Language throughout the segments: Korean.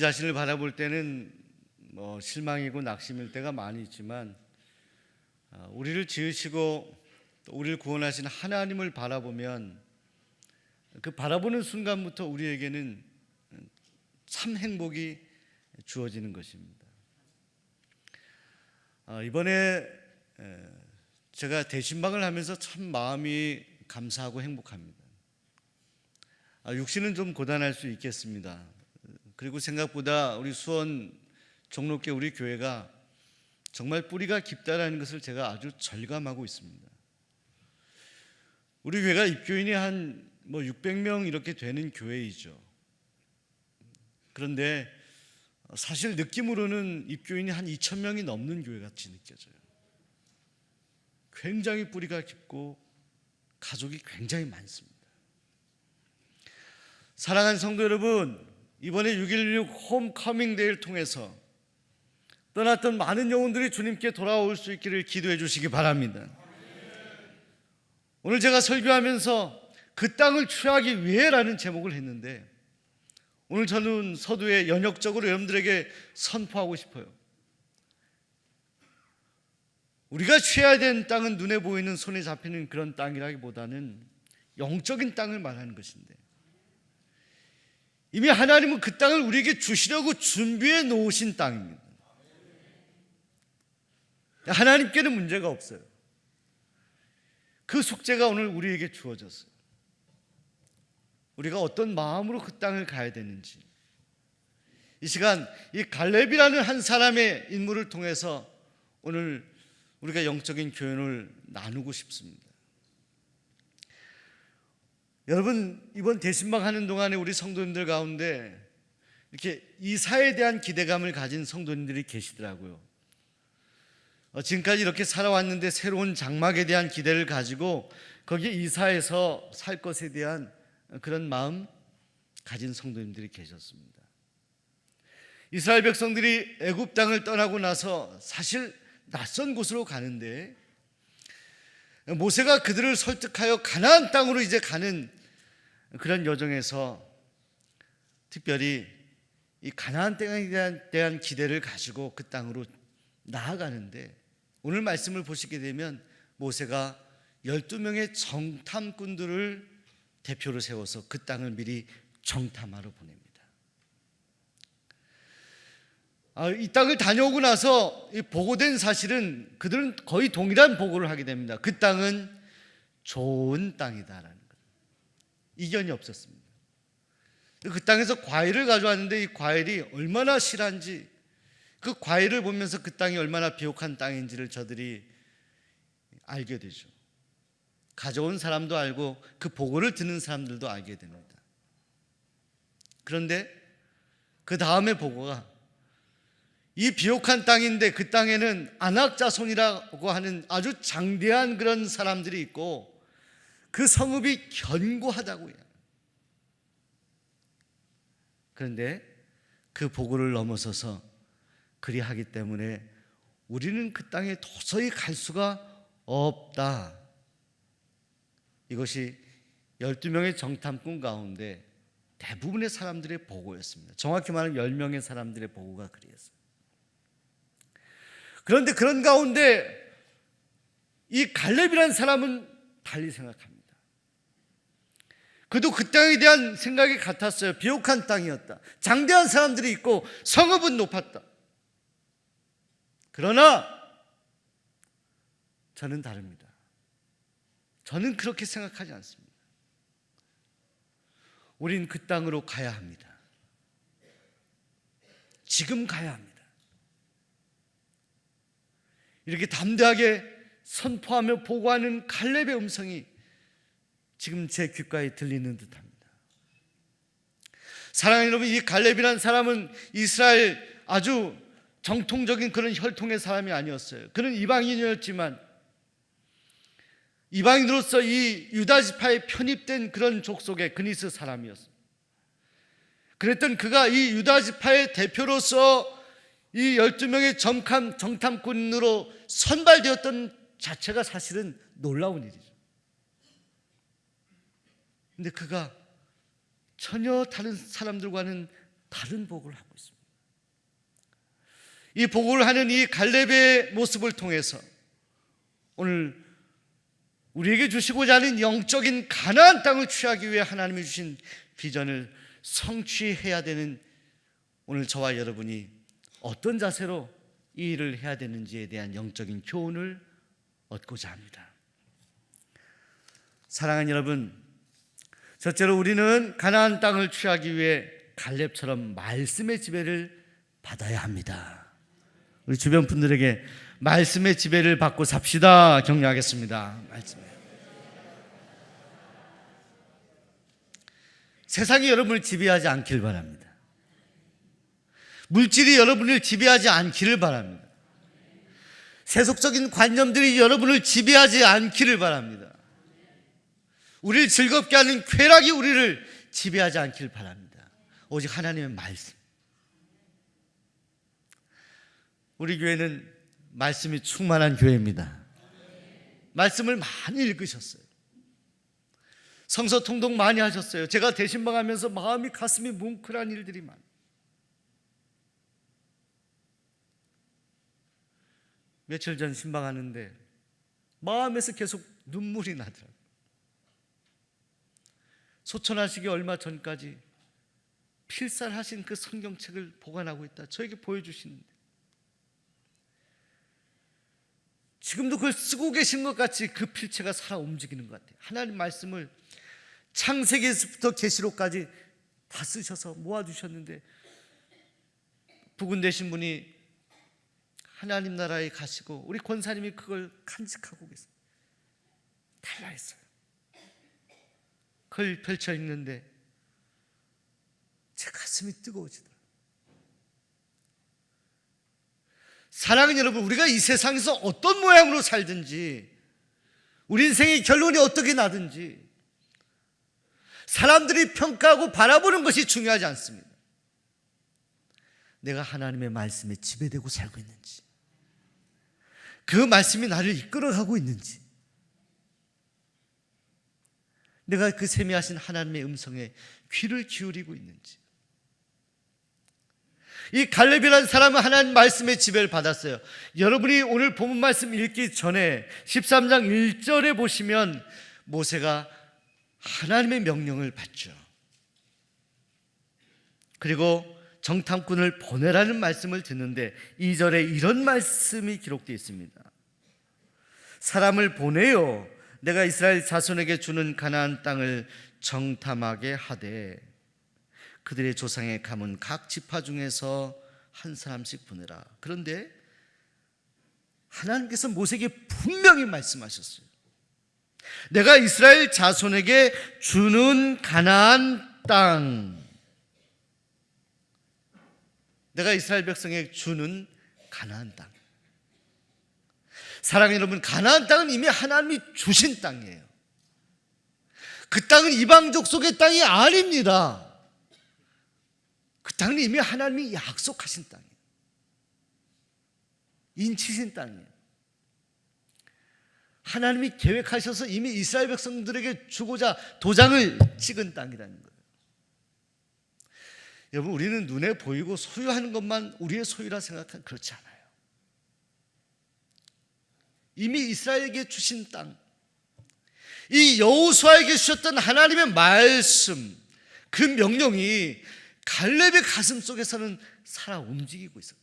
자신을 바라볼 때는 실망이고 낙심일 때가 많이 있지만 우리를 지으시고 또 우리를 구원하신 하나님을 바라보면 그 바라보는 순간부터 우리에게는 참 행복이 주어지는 것입니다. 이번에 제가 대신방을 하면서 참 마음이 감사하고 행복합니다. 육신은 좀 고단할 수 있겠습니다. 그리고 생각보다 우리 수원 종로교 우리 교회가 정말 뿌리가 깊다라는 것을 제가 아주 절감하고 있습니다. 우리 교회가 입교인이 한 600명 이렇게 되는 교회이죠. 그런데 사실 느낌으로는 입교인이 한 2,000명이 넘는 교회 같이 느껴져요. 굉장히 뿌리가 깊고 가족이 굉장히 많습니다. 사랑하는 성도 여러분, 이번에 6.16 홈커밍 데이를 통해서 떠났던 많은 영혼들이 주님께 돌아올 수 있기를 기도해 주시기 바랍니다. 오늘 제가 설교하면서 그 땅을 취하기 위해라는 제목을 했는데 오늘 저는 서두에 연역적으로 여러분들에게 선포하고 싶어요. 우리가 취해야 되는 땅은 눈에 보이는 손에 잡히는 그런 땅이라기보다는 영적인 땅을 말하는 것인데 이미 하나님은 그 땅을 우리에게 주시려고 준비해 놓으신 땅입니다. 하나님께는 문제가 없어요. 그 숙제가 오늘 우리에게 주어졌어요. 우리가 어떤 마음으로 그 땅을 가야 되는지 이 시간 이 갈렙이라는 한 사람의 인물을 통해서 오늘 우리가 영적인 교훈을 나누고 싶습니다. 여러분, 이번 대신방 하는 동안에 우리 성도님들 가운데 이렇게 이사에 대한 기대감을 가진 성도님들이 계시더라고요. 지금까지 이렇게 살아왔는데 새로운 장막에 대한 기대를 가지고 거기에 이사해서 살 것에 대한 그런 마음 가진 성도님들이 계셨습니다. 이스라엘 백성들이 애굽 땅을 떠나고 나서 사실 낯선 곳으로 가는데 모세가 그들을 설득하여 가나안 땅으로 이제 가는 그런 여정에서 특별히 이 가나안 땅에 대한 기대를 가지고 그 땅으로 나아가는데 오늘 말씀을 보시게 되면 모세가 12명의 정탐꾼들을 대표로 세워서 그 땅을 미리 정탐하러 보냅니다. 이 땅을 다녀오고 나서 보고된 사실은 그들은 거의 동일한 보고를 하게 됩니다. 그 땅은 좋은 땅이다라는 것. 이견이 없었습니다. 그 땅에서 과일을 가져왔는데 이 과일이 얼마나 실한지 그 과일을 보면서 그 땅이 얼마나 비옥한 땅인지를 저들이 알게 되죠. 가져온 사람도 알고 그 보고를 듣는 사람들도 알게 됩니다. 그런데 그 다음에 보고가 이 비옥한 땅인데 그 땅에는 아낙 자손이라고 하는 아주 장대한 그런 사람들이 있고 그 성읍이 견고하다고요. 그런데 그 보고를 넘어서서 그리하기 때문에 우리는 그 땅에 도저히 갈 수가 없다. 이것이 12명의 정탐꾼 가운데 대부분의 사람들의 보고였습니다. 정확히 말하면 10명의 사람들의 보고가 그랬어요. 그런데 그런 가운데 이 갈렙이라는 사람은 달리 생각합니다. 그도 그 땅에 대한 생각이 같았어요. 비옥한 땅이었다. 장대한 사람들이 있고 성읍은 높았다. 그러나 저는 다릅니다. 저는 그렇게 생각하지 않습니다. 우린 그 땅으로 가야 합니다. 지금 가야 합니다. 이렇게 담대하게 선포하며 보고하는 갈렙의 음성이 지금 제 귓가에 들리는 듯합니다. 사랑하는 여러분, 이 갈렙이라는 사람은 이스라엘 아주 정통적인 그런 혈통의 사람이 아니었어요. 그는 이방인이었지만 이방인으로서 이 유다 지파에 편입된 그런 족속의 그니스 사람이었습니다. 그랬던 그가 이 유다 지파의 대표로서 이 12명의 정탐꾼으로 선발되었던 자체가 사실은 놀라운 일이죠. 그런데 그가 전혀 다른 사람들과는 다른 보고를 하고 있습니다. 이 보고를 하는 이 갈렙의 모습을 통해서 오늘 우리에게 주시고자 하는 영적인 가나안 땅을 취하기 위해 하나님이 주신 비전을 성취해야 되는 오늘 저와 여러분이 어떤 자세로 이 일을 해야 되는지에 대한 영적인 교훈을 얻고자 합니다. 사랑하는 여러분, 첫째로 우리는 가나안 땅을 취하기 위해 갈렙처럼 말씀의 지배를 받아야 합니다. 우리 주변 분들에게 말씀의 지배를 받고 삽시다 격려하겠습니다. 세상이 여러분을 지배하지 않길 바랍니다. 물질이 여러분을 지배하지 않기를 바랍니다. 세속적인 관념들이 여러분을 지배하지 않기를 바랍니다. 우리를 즐겁게 하는 쾌락이 우리를 지배하지 않길 바랍니다. 오직 하나님의 말씀. 우리 교회는 말씀이 충만한 교회입니다. 말씀을 많이 읽으셨어요. 성서 통독 많이 하셨어요. 제가 대신방하면서 마음이 가슴이 뭉클한 일들이 많아요. 며칠 전 신방하는데 마음에서 계속 눈물이 나더라고요. 소천하시기 얼마 전까지 필살하신 그 성경책을 보관하고 있다 저에게 보여주시는데 지금도 그걸 쓰고 계신 것 같이 그 필체가 살아 움직이는 것 같아요. 하나님 말씀을 창세기에서부터 계시록까지 다 쓰셔서 모아주셨는데 부군 되신 분이 하나님 나라에 가시고 우리 권사님이 그걸 간직하고 계세요. 달라 했어요. 그걸 펼쳐 읽는데 제 가슴이 뜨거워지더라고요. 사랑하는 여러분, 우리가 이 세상에서 어떤 모양으로 살든지 우리 인생의 결론이 어떻게 나든지 사람들이 평가하고 바라보는 것이 중요하지 않습니다. 내가 하나님의 말씀에 지배되고 살고 있는지, 그 말씀이 나를 이끌어가고 있는지, 내가 그 세미하신 하나님의 음성에 귀를 기울이고 있는지. 이 갈렙이라는 사람은 하나님 말씀의 지배를 받았어요. 여러분이 오늘 본문 말씀 읽기 전에 13장 1절에 보시면 모세가 하나님의 명령을 받죠. 그리고 정탐꾼을 보내라는 말씀을 듣는데 2절에 이런 말씀이 기록되어 있습니다. 사람을 보내요. 내가 이스라엘 자손에게 주는 가나안 땅을 정탐하게 하되 그들의 조상의 가문 각 지파 중에서 한 사람씩 보내라. 그런데 하나님께서 모세에게 분명히 말씀하셨어요. 내가 이스라엘 자손에게 주는 가나안 땅, 내가 이스라엘 백성에게 주는 가나안 땅. 사랑하는 여러분, 가나안 땅은 이미 하나님이 주신 땅이에요. 그 땅은 이방 족속의 땅이 아닙니다. 그 땅은 이미 하나님이 약속하신 땅이에요. 인치신 땅이에요. 하나님이 계획하셔서 이미 이스라엘 백성들에게 주고자 도장을 찍은 땅이라는 거예요. 여러분, 우리는 눈에 보이고 소유하는 것만 우리의 소유라 생각하면 그렇지 않아요. 이미 이스라엘에게 주신 땅, 이 여호수아에게 주셨던 하나님의 말씀, 그 명령이 갈렙의 가슴 속에서는 살아 움직이고 있었다.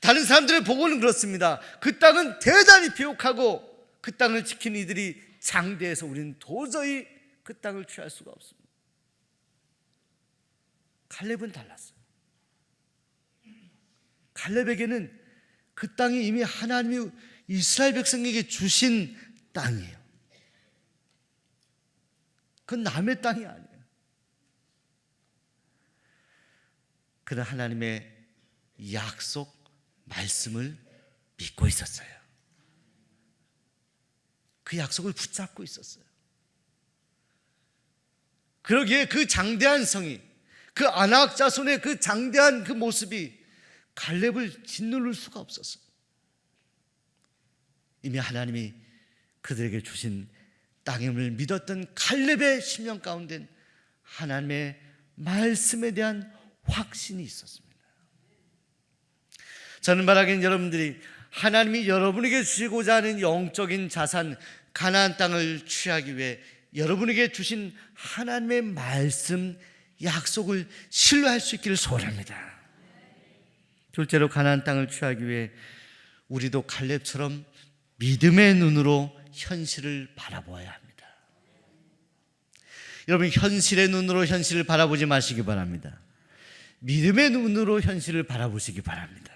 다른 사람들의 보고는 그렇습니다. 그 땅은 대단히 비옥하고 그 땅을 지킨 이들이 장대해서 우리는 도저히 그 땅을 취할 수가 없습니다. 갈렙은 달랐어요. 갈렙에게는 그 땅이 이미 하나님이 이스라엘 백성에게 주신 땅이에요. 그건 남의 땅이 아니에요. 그는 하나님의 약속 말씀을 믿고 있었어요. 그 약속을 붙잡고 있었어요. 그러기에 그 장대한 성이, 그 아낙 자손의 그 장대한 그 모습이 갈렙을 짓누를 수가 없었어요. 이미 하나님이 그들에게 주신 땅임을 믿었던 갈렙의 심령 가운데 하나님의 말씀에 대한 확신이 있었습니다. 저는 말하기는 여러분들이 하나님이 여러분에게 주시고자 하는 영적인 자산 가나안 땅을 취하기 위해 여러분에게 주신 하나님의 말씀 약속을 신뢰할 수 있기를 소원합니다. 둘째로 가나안 땅을 취하기 위해 우리도 갈렙처럼 믿음의 눈으로 현실을 바라보아야 합니다. 여러분, 현실의 눈으로 현실을 바라보지 마시기 바랍니다. 믿음의 눈으로 현실을 바라보시기 바랍니다.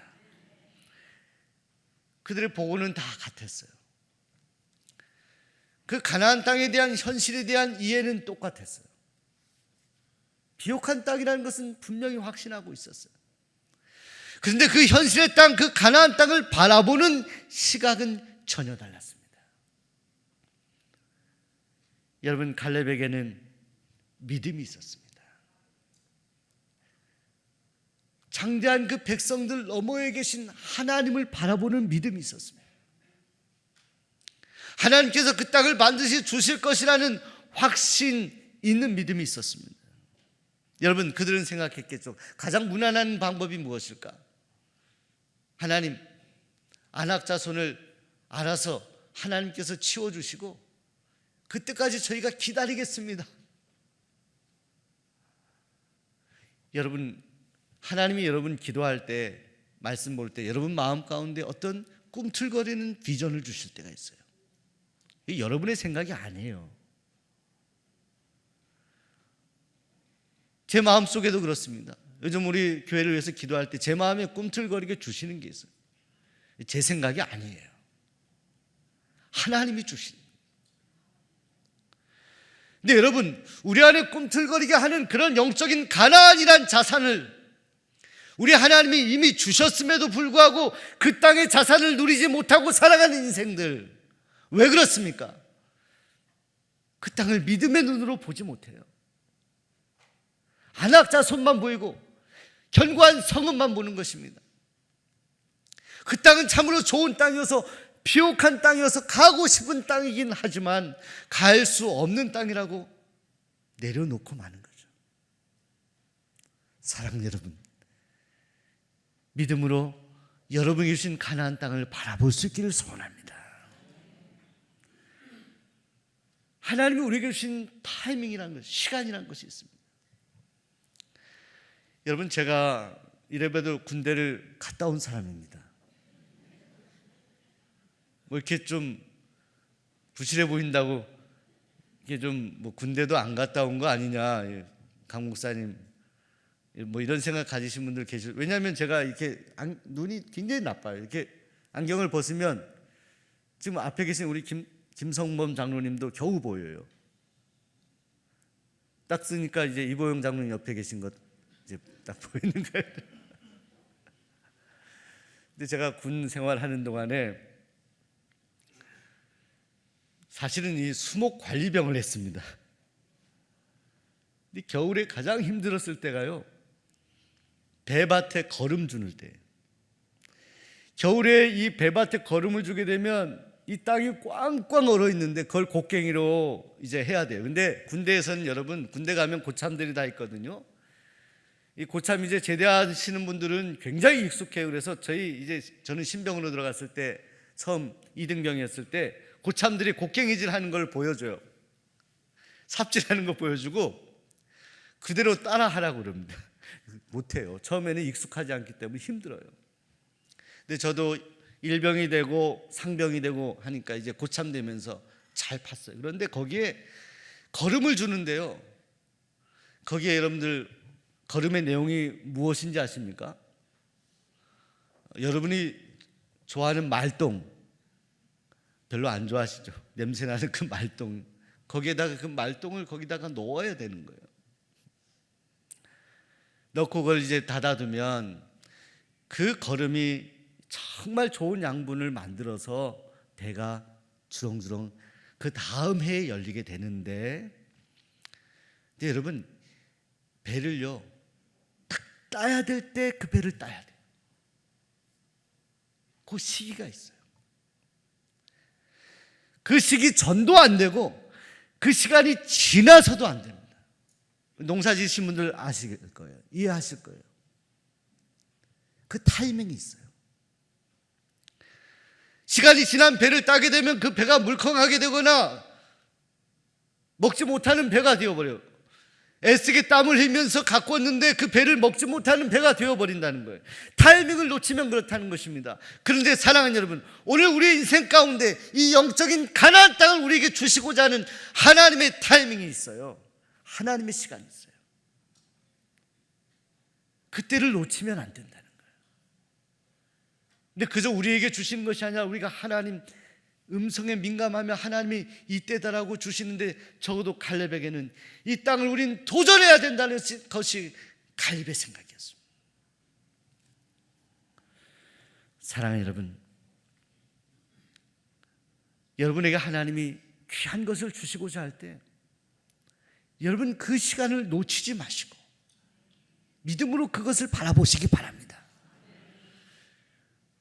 그들의 보고는 다 같았어요. 그 가나안 땅에 대한 현실에 대한 이해는 똑같았어요. 비옥한 땅이라는 것은 분명히 확신하고 있었어요. 그런데 그 현실의 땅, 그 가나안 땅을 바라보는 시각은 전혀 달랐습니다. 여러분, 갈렙에게는 믿음이 있었습니다. 장대한 그 백성들 너머에 계신 하나님을 바라보는 믿음이 있었습니다. 하나님께서 그 땅을 반드시 주실 것이라는 확신 있는 믿음이 있었습니다. 여러분, 그들은 생각했겠죠. 가장 무난한 방법이 무엇일까? 하나님, 안악 자손을 알아서 하나님께서 치워주시고 그때까지 저희가 기다리겠습니다. 여러분, 하나님이 여러분 기도할 때, 말씀 볼 때 여러분 마음 가운데 어떤 꿈틀거리는 비전을 주실 때가 있어요. 이게 여러분의 생각이 아니에요. 제 마음속에도 그렇습니다. 요즘 우리 교회를 위해서 기도할 때 제 마음에 꿈틀거리게 주시는 게 있어요. 제 생각이 아니에요. 하나님이 주신. 근데 여러분, 우리 안에 꿈틀거리게 하는 그런 영적인 가나안이란 자산을 우리 하나님이 이미 주셨음에도 불구하고 그 땅의 자산을 누리지 못하고 살아가는 인생들, 왜 그렇습니까? 그 땅을 믿음의 눈으로 보지 못해요. 안악 자손만 보이고 견고한 성읍만 보는 것입니다. 그 땅은 참으로 좋은 땅이어서, 비옥한 땅이어서 가고 싶은 땅이긴 하지만 갈 수 없는 땅이라고 내려놓고 마는 거죠. 사랑하는 여러분, 믿음으로 여러분이 주신 가나안 땅을 바라볼 수 있기를 소원합니다. 하나님이 우리에게 주신 타이밍이라는 것, 시간이라는 것이 있습니다. 여러분, 제가 이래봬도 군대를 갔다 온 사람입니다. 뭐 이렇게 좀 부실해 보인다고 이게 좀 뭐 군대도 안 갔다 온 거 아니냐, 강 목사님, 뭐 이런 생각 가지신 분들 계시죠. 왜냐하면 제가 이렇게 눈이 굉장히 나빠요. 이렇게 안경을 벗으면 지금 앞에 계신 우리 김성범 장로님도 겨우 보여요. 딱 쓰니까 이제 이보영 장로님 옆에 계신 것 이제 딱 보이는 거예요. 근데 제가 군 생활하는 동안에 사실은 이 수목 관리병을 했습니다. 근데 겨울에 가장 힘들었을 때가요, 배밭에 거름 주는 때. 겨울에 이 배밭에 거름을 주게 되면 이 땅이 꽝꽝 얼어 있는데 그걸 곡괭이로 이제 해야 돼요. 근데 군대에서는 여러분, 군대 가면 고참들이 다 있거든요. 이 고참 이제 제대하시는 분들은 굉장히 익숙해요. 그래서 저는 신병으로 들어갔을 때, 처음 2등병이었을 때 고참들이 곡괭이질 하는 걸 보여줘요. 삽질하는 거 보여주고 그대로 따라 하라고 그럽니다. 못해요. 처음에는 익숙하지 않기 때문에 힘들어요. 근데 저도 일병이 되고 상병이 되고 하니까 이제 고참 되면서 잘 팠어요. 그런데 거기에 거름을 주는데요, 거기에 여러분들 거름의 내용이 무엇인지 아십니까? 여러분이 좋아하는 말똥, 별로 안 좋아하시죠? 냄새나는 그 말똥, 거기에다가 그 말똥을 거기다가 넣어야 되는 거예요. 넣고 그걸 이제 닫아두면 그 거름이 정말 좋은 양분을 만들어서 배가 주렁주렁 그 다음 해에 열리게 되는데, 근데 여러분, 배를요 딱 따야 될 때 그 배를 따야 돼요. 그 시기가 있어요. 그 시기 전도 안 되고 그 시간이 지나서도 안 됩니다. 농사 지으신 분들 아실 거예요. 이해하실 거예요. 그 타이밍이 있어요. 시간이 지난 배를 따게 되면 그 배가 물컹하게 되거나 먹지 못하는 배가 되어버려요. 애쓰게 땀을 흘리면서 갖고 왔는데 그 배를 먹지 못하는 배가 되어버린다는 거예요. 타이밍을 놓치면 그렇다는 것입니다. 그런데 사랑하는 여러분, 오늘 우리의 인생 가운데 이 영적인 가나안 땅을 우리에게 주시고자 하는 하나님의 타이밍이 있어요. 하나님의 시간이 있어요. 그때를 놓치면 안 된다는 거예요. 근데 그저 우리에게 주시는 것이 아니라 우리가 하나님 음성에 민감하며 하나님이 이때다라고 주시는데, 적어도 갈렙에게는 이 땅을 우린 도전해야 된다는 것이 갈렙의 생각이었습니다. 사랑하는 여러분, 여러분에게 하나님이 귀한 것을 주시고자 할 때 여러분 그 시간을 놓치지 마시고 믿음으로 그것을 바라보시기 바랍니다.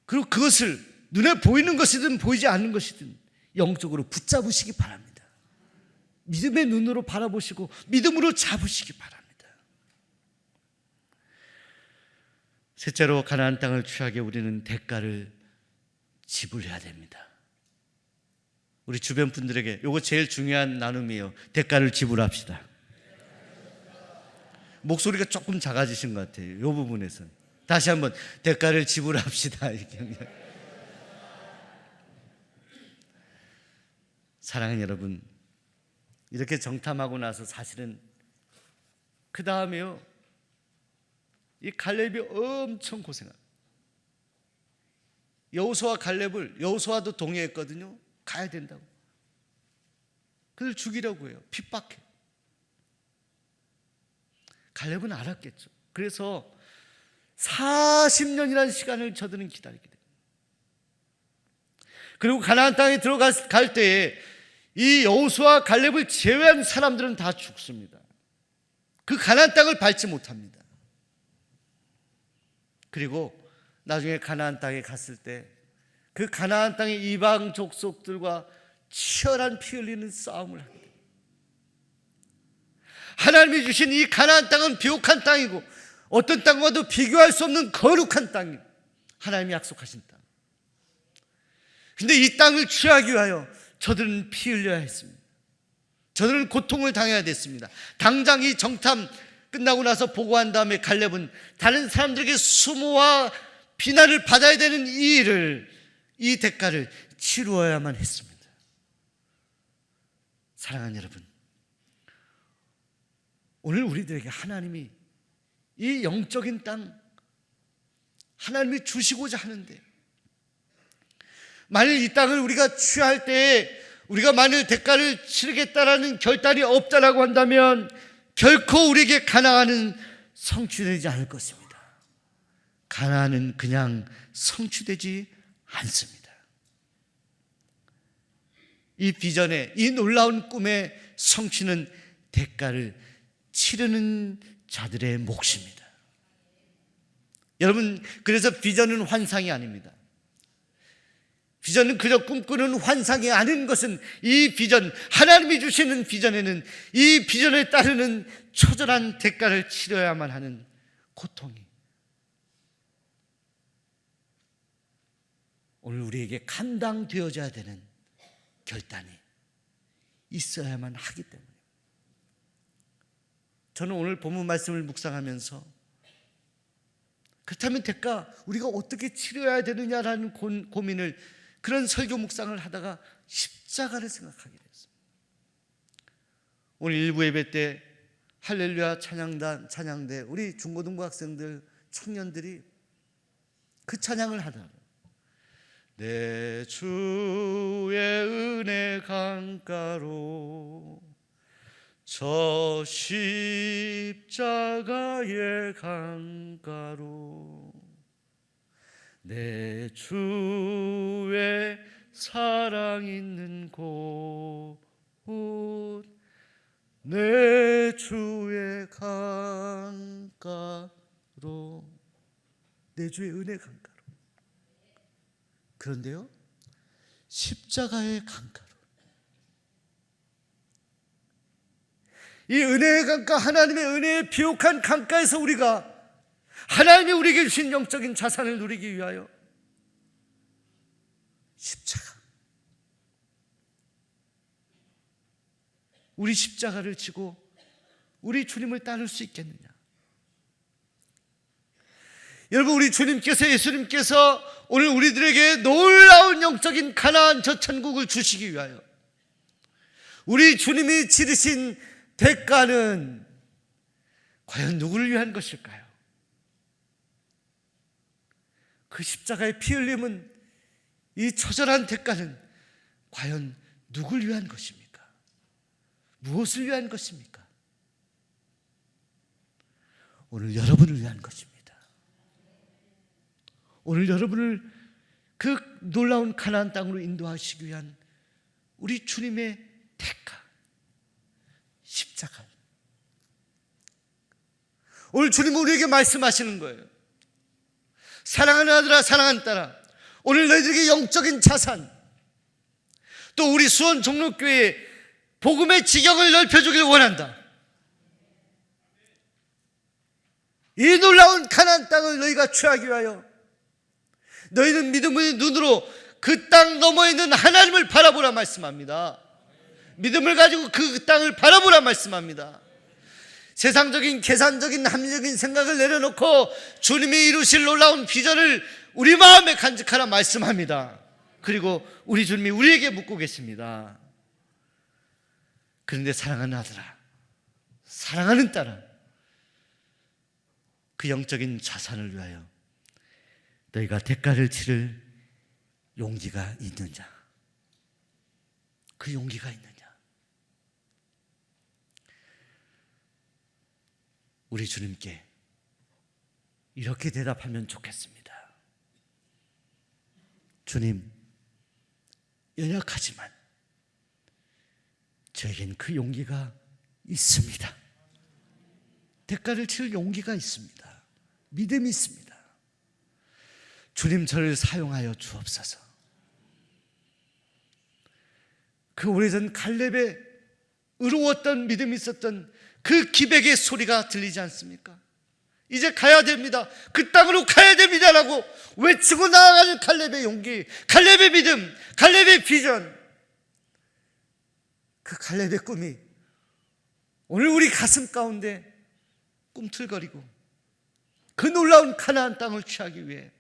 그리고 그것을 눈에 보이는 것이든 보이지 않는 것이든 영적으로 붙잡으시기 바랍니다. 믿음의 눈으로 바라보시고 믿음으로 잡으시기 바랍니다. 셋째로, 가나안 땅을 취하게 우리는 대가를 지불해야 됩니다. 우리 주변 분들에게 이거 제일 중요한 나눔이에요. 대가를 지불합시다. 목소리가 조금 작아지신 것 같아요. 이 부분에서 다시 한번 대가를 지불합시다. 이렇게. 사랑하는 여러분, 이렇게 정탐하고 나서 사실은 그 다음에요, 이 갈렙이 엄청 고생합니다. 여호수아 갈렙을, 여호수아도 동의했거든요. 가야 된다고. 그를 죽이려고 해요. 핍박해. 갈렙은 알았겠죠. 그래서 40년이라는 시간을 저들은 기다리게 됩니다. 그리고 가나안 땅에 들어갈 때에 이 여호수아 갈렙을 제외한 사람들은 다 죽습니다. 그 가나안 땅을 밟지 못합니다. 그리고 나중에 가나안 땅에 갔을 때 그 가나안 땅의 이방 족속들과 치열한 피 흘리는 싸움을 하게 됩니다. 하나님이 주신 이 가나안 땅은 비옥한 땅이고 어떤 땅과도 비교할 수 없는 거룩한 땅입니다. 하나님이 약속하신 땅. 근데 이 땅을 취하기 위하여 저들은 피 흘려야 했습니다. 저들은 고통을 당해야 됐습니다. 당장 이 정탐 끝나고 나서 보고한 다음에 갈렙은 다른 사람들에게 수모와 비난을 받아야 되는 이 일을, 이 대가를 치루어야만 했습니다. 사랑하는 여러분, 오늘 우리들에게 하나님이 이 영적인 땅 하나님이 주시고자 하는데, 만일 이 땅을 우리가 취할 때에 우리가 만일 대가를 치르겠다라는 결단이 없다라고 한다면 결코 우리에게 가나안은 성취되지 않을 것입니다. 가나안은 그냥 성취되지 않습니다. 이 비전의, 이 놀라운 꿈의 성취는 대가를 치르는 자들의 몫입니다. 여러분, 그래서 비전은 환상이 아닙니다. 비전은 그저 꿈꾸는 환상이 아닌 것은, 이 비전, 하나님이 주시는 비전에는 이 비전에 따르는 처절한 대가를 치러야만 하는 고통이 오늘 우리에게 감당되어져야 되는 결단이 있어야만 하기 때문에, 저는 오늘 본문 말씀을 묵상하면서 그렇다면 대가 우리가 어떻게 치러야 되느냐라는 고민을, 그런 설교 묵상을 하다가 십자가를 생각하게 됐습니다. 오늘 일부 예배 때 할렐루야 찬양단, 찬양대, 우리 중고등부 학생들, 청년들이 그 찬양을 하다가 내 주의 은혜 강가로 저 십자가의 강가로 내 주의 사랑 있는 곳 내 주의 강가로 내 주의 은혜 강가로. 그런데요, 십자가의 강가로, 이 은혜의 강가, 하나님의 은혜의 비옥한 강가에서 우리가 하나님이 우리에게 주신 영적인 자산을 누리기 위하여 십자가, 우리 십자가를 지고 우리 주님을 따를 수 있겠느냐? 여러분, 우리 주님께서, 예수님께서 오늘 우리들에게 놀라운 영적인 가나안 저 천국을 주시기 위하여 우리 주님이 치르신 대가는 과연 누구를 위한 것일까요? 그 십자가의 피 흘림은, 이 처절한 대가는 과연 누구를 위한 것입니까? 무엇을 위한 것입니까? 오늘 여러분을 위한 것입니다. 오늘 여러분을 그 놀라운 가나안 땅으로 인도하시기 위한 우리 주님의 대가, 십자가. 오늘 주님은 우리에게 말씀하시는 거예요. 사랑하는 아들아, 사랑하는 딸아, 오늘 너희들에게 영적인 자산, 또 우리 수원 종로교회 복음의 지경을 넓혀주길 원한다. 이 놀라운 가나안 땅을 너희가 취하기 위하여 너희는 믿음의 눈으로 그 땅 너머에 있는 하나님을 바라보라 말씀합니다. 믿음을 가지고 그 땅을 바라보라 말씀합니다. 세상적인 계산적인 합리적인 생각을 내려놓고 주님이 이루실 놀라운 비전을 우리 마음에 간직하라 말씀합니다. 그리고 우리 주님이 우리에게 묻고 계십니다. 그런데 사랑하는 아들아, 사랑하는 딸아, 그 영적인 자산을 위하여 너희가 대가를 치를 용기가 있느냐? 그 용기가 있느냐? 우리 주님께 이렇게 대답하면 좋겠습니다. 주님, 연약하지만 저에겐 그 용기가 있습니다. 대가를 치를 용기가 있습니다. 믿음이 있습니다. 주님, 저를 사용하여 주옵소서. 그 오래전 갈렙의 의로웠던 믿음이 있었던 그 기백의 소리가 들리지 않습니까? 이제 가야 됩니다. 그 땅으로 가야 됩니다라고 외치고 나아가는 갈렙의 용기, 갈렙의 믿음, 갈렙의 비전, 그 갈렙의 꿈이 오늘 우리 가슴 가운데 꿈틀거리고 그 놀라운 가나안 땅을 취하기 위해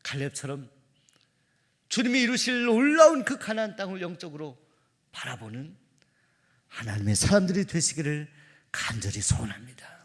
갈렙처럼 주님이 이루실 놀라운 그 가나안 땅을 영적으로 바라보는 하나님의 사람들이 되시기를 간절히 소원합니다.